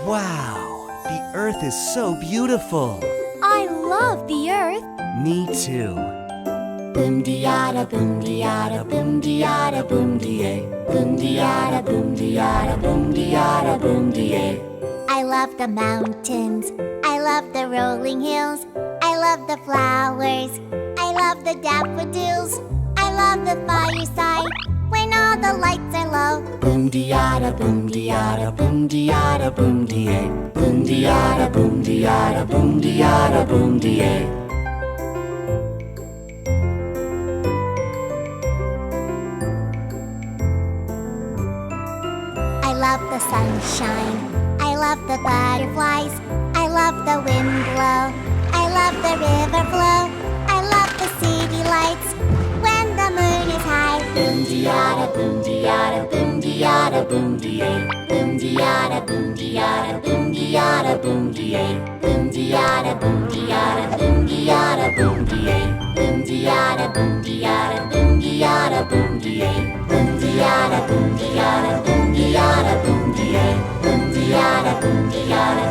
Wow, the earth is so beautiful. I love the earth. Me too. Boom diada, boom diada, boom diada, boom die. Boom diada, boom diada, boom diada, boom die. I love the mountains. I love the rolling hills. I love the flowers. I love the daffodils. I love the fireside when all the lights are low. Boom diada, boom diada, boom diada, boom die. Boom diada, boom diada, boom diada, boom die. I love the sunshine. I love the butterflies. I love the wind blow. I love the river flow. I love the city lights when the moon is high. Boom diada, boom diada, boom diada, boom die. Boom diada, boom diada, boom diada, boom die. Boom diada, boom diada, boom diada, boom die. Boom diada, boom diada, boom diada, boom die. Boom diada, boom diada, boom diada, boom die. Boom diada, boom diada.